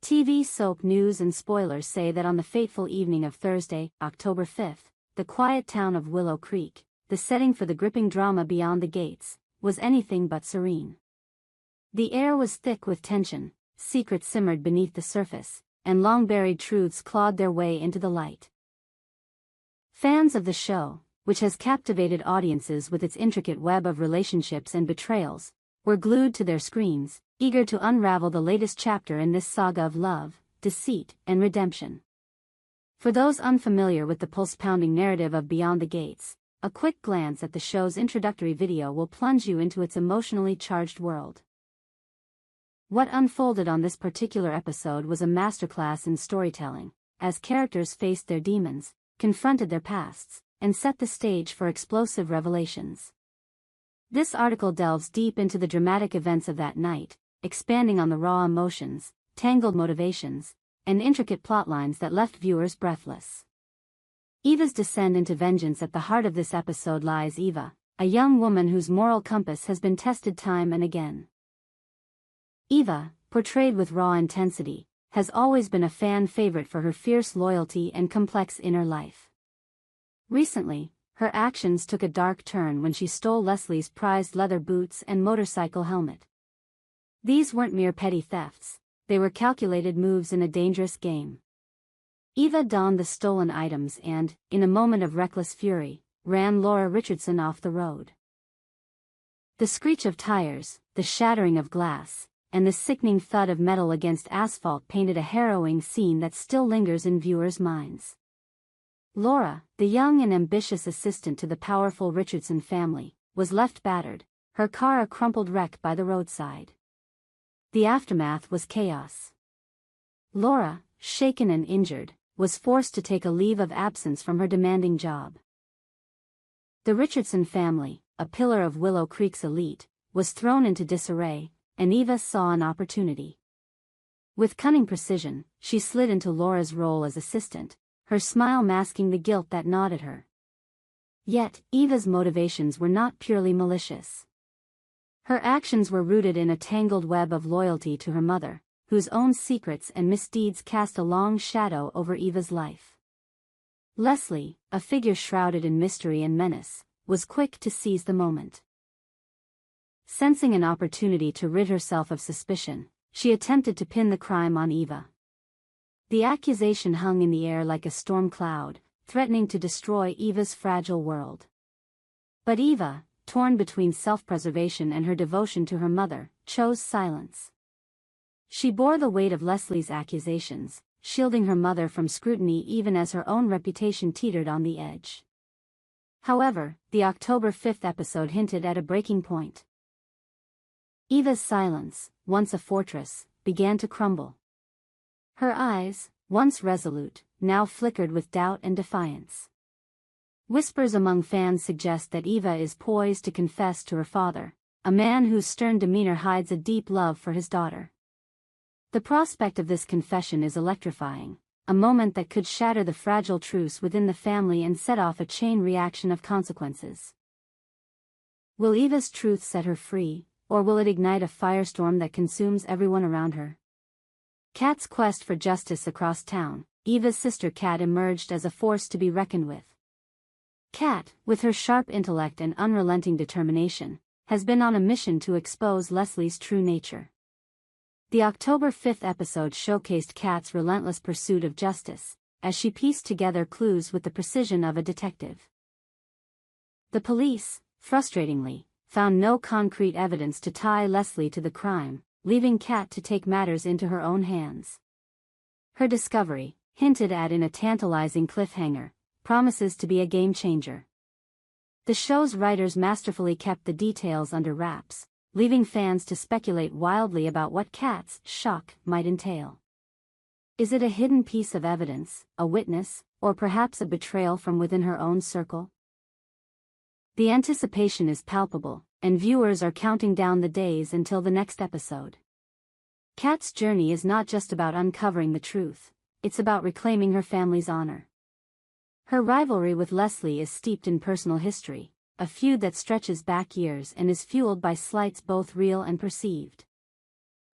TV soap news and spoilers say that on the fateful evening of Thursday, October 5th, the quiet town of Willow Creek, the setting for the gripping drama Beyond the Gates, was anything but serene. The air was thick with tension, secrets simmered beneath the surface, and long-buried truths clawed their way into the light. Fans of the show, which has captivated audiences with its intricate web of relationships and betrayals, were glued to their screens, eager to unravel the latest chapter in this saga of love, deceit, and redemption. For those unfamiliar with the pulse-pounding narrative of Beyond the Gates, a quick glance at the show's introductory video will plunge you into its emotionally charged world. What unfolded on this particular episode was a masterclass in storytelling, as characters faced their demons, confronted their pasts, and set the stage for explosive revelations. This article delves deep into the dramatic events of that night, expanding on the raw emotions, tangled motivations, and intricate plotlines that left viewers breathless. Eva's descent into vengeance. At the heart of this episode lies Eva, a young woman whose moral compass has been tested time and again. Eva, portrayed with raw intensity, has always been a fan favorite for her fierce loyalty and complex inner life. Recently, her actions took a dark turn when she stole Leslie's prized leather boots and motorcycle helmet. These weren't mere petty thefts, they were calculated moves in a dangerous game. Eva donned the stolen items and, in a moment of reckless fury, ran Laura Richardson off the road. The screech of tires, the shattering of glass, and the sickening thud of metal against asphalt painted a harrowing scene that still lingers in viewers' minds. Laura, the young and ambitious assistant to the powerful Richardson family, was left battered, her car a crumpled wreck by the roadside. The aftermath was chaos. Laura, shaken and injured, was forced to take a leave of absence from her demanding job. The Richardson family, a pillar of Willow Creek's elite, was thrown into disarray, and Eva saw an opportunity. With cunning precision, she slid into Laura's role as assistant, her smile masking the guilt that gnawed at her. Yet, Eva's motivations were not purely malicious. Her actions were rooted in a tangled web of loyalty to her mother, whose own secrets and misdeeds cast a long shadow over Eva's life. Leslie, a figure shrouded in mystery and menace, was quick to seize the moment. Sensing an opportunity to rid herself of suspicion, she attempted to pin the crime on Eva. The accusation hung in the air like a storm cloud, threatening to destroy Eva's fragile world. But Eva, torn between self-preservation and her devotion to her mother, chose silence. She bore the weight of Leslie's accusations, shielding her mother from scrutiny even as her own reputation teetered on the edge. However, the October 5th episode hinted at a breaking point. Eva's silence, once a fortress, began to crumble. Her eyes, once resolute, now flickered with doubt and defiance. Whispers among fans suggest that Eva is poised to confess to her father, a man whose stern demeanor hides a deep love for his daughter. The prospect of this confession is electrifying, a moment that could shatter the fragile truce within the family and set off a chain reaction of consequences. Will Eva's truth set her free, or will it ignite a firestorm that consumes everyone around her? Kat's quest for justice across town. Eva's sister Kat emerged as a force to be reckoned with. Kat, with her sharp intellect and unrelenting determination, has been on a mission to expose Leslie's true nature. The October 5th episode showcased Kat's relentless pursuit of justice, as she pieced together clues with the precision of a detective. The police, frustratingly, found no concrete evidence to tie Leslie to the crime, leaving Kat to take matters into her own hands. Her discovery, hinted at in a tantalizing cliffhanger, promises to be a game-changer. The show's writers masterfully kept the details under wraps, leaving fans to speculate wildly about what Kat's shock might entail. Is it a hidden piece of evidence, a witness, or perhaps a betrayal from within her own circle? The anticipation is palpable, and viewers are counting down the days until the next episode. Kat's journey is not just about uncovering the truth, it's about reclaiming her family's honor. Her rivalry with Leslie is steeped in personal history, a feud that stretches back years and is fueled by slights both real and perceived.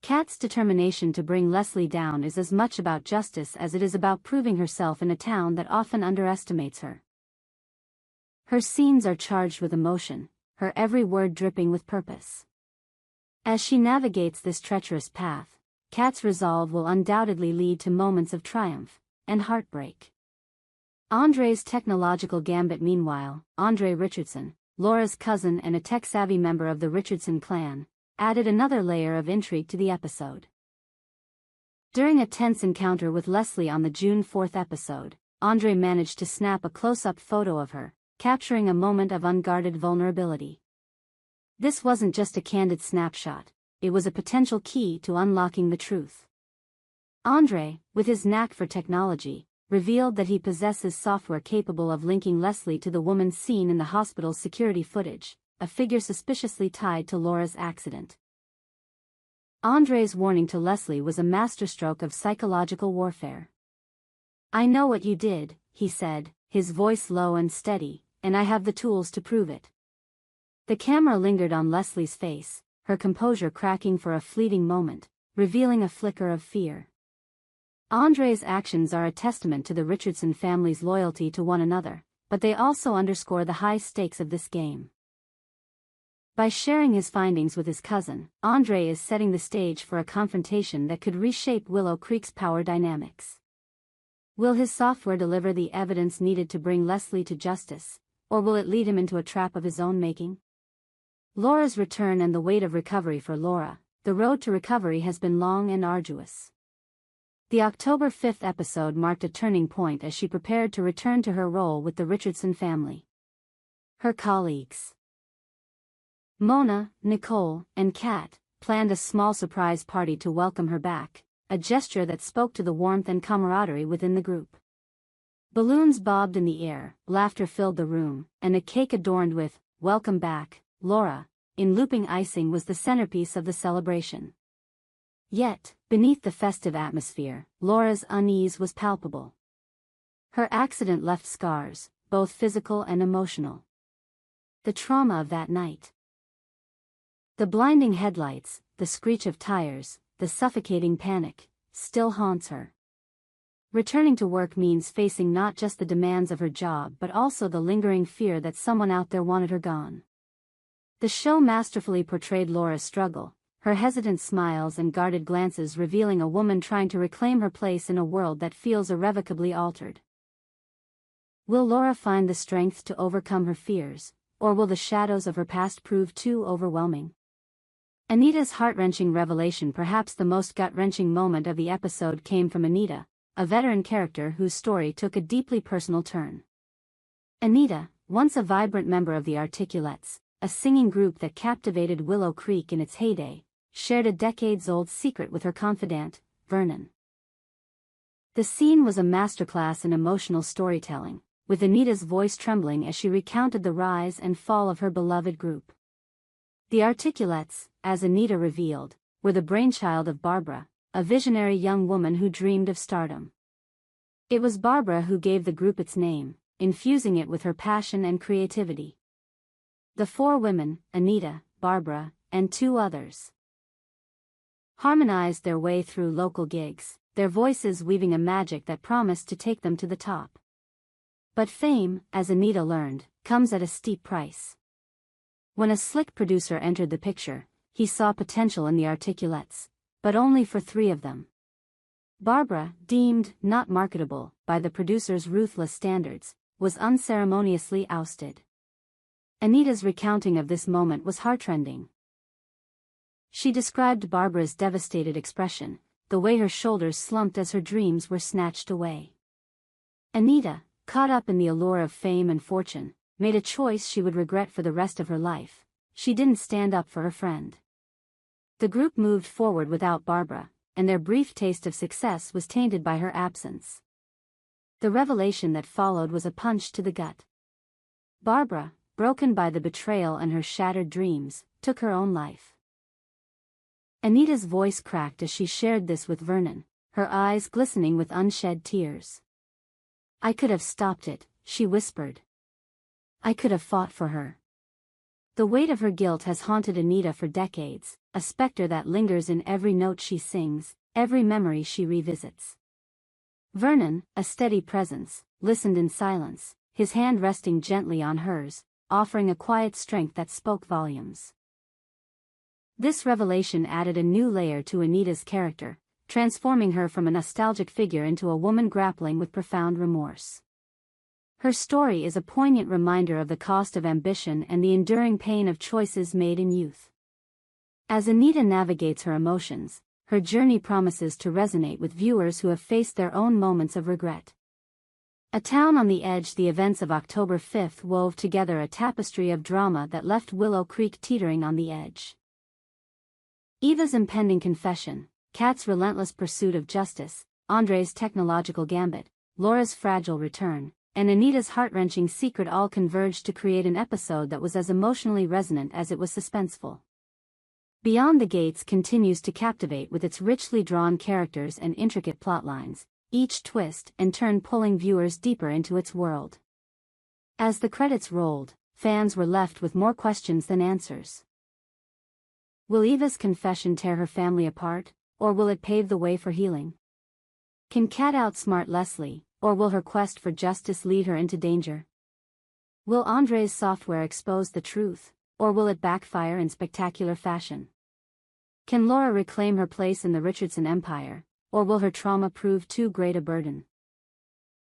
Kat's determination to bring Leslie down is as much about justice as it is about proving herself in a town that often underestimates her. Her scenes are charged with emotion, her every word dripping with purpose. As she navigates this treacherous path, Kat's resolve will undoubtedly lead to moments of triumph and heartbreak. Andre's technological gambit. Meanwhile, Andre Richardson, Laura's cousin and a tech-savvy member of the Richardson clan, added another layer of intrigue to the episode. During a tense encounter with Leslie on the June 4th episode, Andre managed to snap a close-up photo of her, capturing a moment of unguarded vulnerability. This wasn't just a candid snapshot, it was a potential key to unlocking the truth. Andre, with his knack for technology, revealed that he possesses software capable of linking Leslie to the woman seen in the hospital's security footage, a figure suspiciously tied to Laura's accident. Andre's warning to Leslie was a masterstroke of psychological warfare. "I know what you did," he said, his voice low and steady, "and I have the tools to prove it." The camera lingered on Leslie's face, her composure cracking for a fleeting moment, revealing a flicker of fear. Andre's actions are a testament to the Richardson family's loyalty to one another, but they also underscore the high stakes of this game. By sharing his findings with his cousin, Andre is setting the stage for a confrontation that could reshape Willow Creek's power dynamics. Will his software deliver the evidence needed to bring Leslie to justice, or will it lead him into a trap of his own making? Laura's return and the weight of recovery. For Laura, the road to recovery has been long and arduous. The October 5th episode marked a turning point as she prepared to return to her role with the Richardson family. Her colleagues, Mona, Nicole, and Kat, planned a small surprise party to welcome her back, a gesture that spoke to the warmth and camaraderie within the group. Balloons bobbed in the air, laughter filled the room, and a cake adorned with, "Welcome back, Laura," in looping icing was the centerpiece of the celebration. Yet, beneath the festive atmosphere, Laura's unease was palpable. Her accident left scars, both physical and emotional. The trauma of that night. The blinding headlights, the screech of tires, the suffocating panic, still haunts her. Returning to work means facing not just the demands of her job but also the lingering fear that someone out there wanted her gone. The show masterfully portrayed Laura's struggle, her hesitant smiles and guarded glances revealing a woman trying to reclaim her place in a world that feels irrevocably altered. Will Laura find the strength to overcome her fears, or will the shadows of her past prove too overwhelming? Anita's heart-wrenching revelation. Perhaps the most gut-wrenching moment of the episode came from Anita, a veteran character whose story took a deeply personal turn. Anita, once a vibrant member of the Articulates, a singing group that captivated Willow Creek in its heyday, shared a decades-old secret with her confidant, Vernon. The scene was a masterclass in emotional storytelling, with Anita's voice trembling as she recounted the rise and fall of her beloved group. The Articulates, as Anita revealed, were the brainchild of Barbara, a visionary young woman who dreamed of stardom. It was Barbara who gave the group its name, infusing it with her passion and creativity. The four women, Anita, Barbara, and two others, harmonized their way through local gigs, their voices weaving a magic that promised to take them to the top. But fame, as Anita learned, comes at a steep price. When a slick producer entered the picture, he saw potential in the Articulates, but only for three of them. Barbara, deemed not marketable by the producer's ruthless standards, was unceremoniously ousted. Anita's recounting of this moment was heartrending. She described Barbara's devastated expression, the way her shoulders slumped as her dreams were snatched away. Anita, caught up in the allure of fame and fortune, made a choice she would regret for the rest of her life. She didn't stand up for her friend. The group moved forward without Barbara, and their brief taste of success was tainted by her absence. The revelation that followed was a punch to the gut. Barbara, broken by the betrayal and her shattered dreams, took her own life. Anita's voice cracked as she shared this with Vernon, her eyes glistening with unshed tears. "I could have stopped it," she whispered. "I could have fought for her. The weight of her guilt has haunted Anita for decades, a specter that lingers in every note she sings, every memory she revisits. Vernon, a steady presence, listened in silence, his hand resting gently on hers, offering a quiet strength that spoke volumes. This revelation added a new layer to Anita's character, transforming her from a nostalgic figure into a woman grappling with profound remorse. Her story is a poignant reminder of the cost of ambition and the enduring pain of choices made in youth. As Anita navigates her emotions, her journey promises to resonate with viewers who have faced their own moments of regret. A Town on the Edge. The events of October 5th wove together a tapestry of drama that left Willow Creek teetering on the edge. Eva's impending confession, Kat's relentless pursuit of justice, Andre's technological gambit, Laura's fragile return, and Anita's heart-wrenching secret all converged to create an episode that was as emotionally resonant as it was suspenseful. Beyond the Gates continues to captivate with its richly drawn characters and intricate plotlines, each twist and turn pulling viewers deeper into its world. As the credits rolled, fans were left with more questions than answers. Will Eva's confession tear her family apart, or will it pave the way for healing? Can Kat outsmart Leslie, or will her quest for justice lead her into danger? Will Andre's software expose the truth, or will it backfire in spectacular fashion? Can Laura reclaim her place in the Richardson empire, or will her trauma prove too great a burden?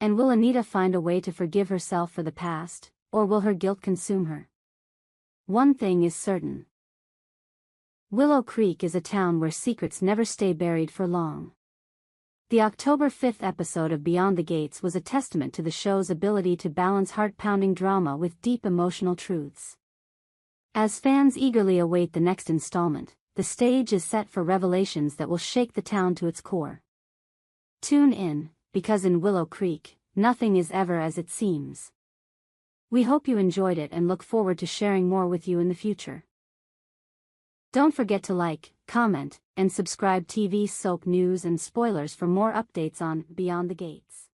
And will Anita find a way to forgive herself for the past, or will her guilt consume her? One thing is certain. Willow Creek is a town where secrets never stay buried for long. The October 5th episode of Beyond the Gates was a testament to the show's ability to balance heart-pounding drama with deep emotional truths. As fans eagerly await the next installment, the stage is set for revelations that will shake the town to its core. Tune in, because in Willow Creek, nothing is ever as it seems. We hope you enjoyed it and look forward to sharing more with you in the future. Don't forget to like, comment, and subscribe. TV soap news and spoilers for more updates on Beyond the Gates.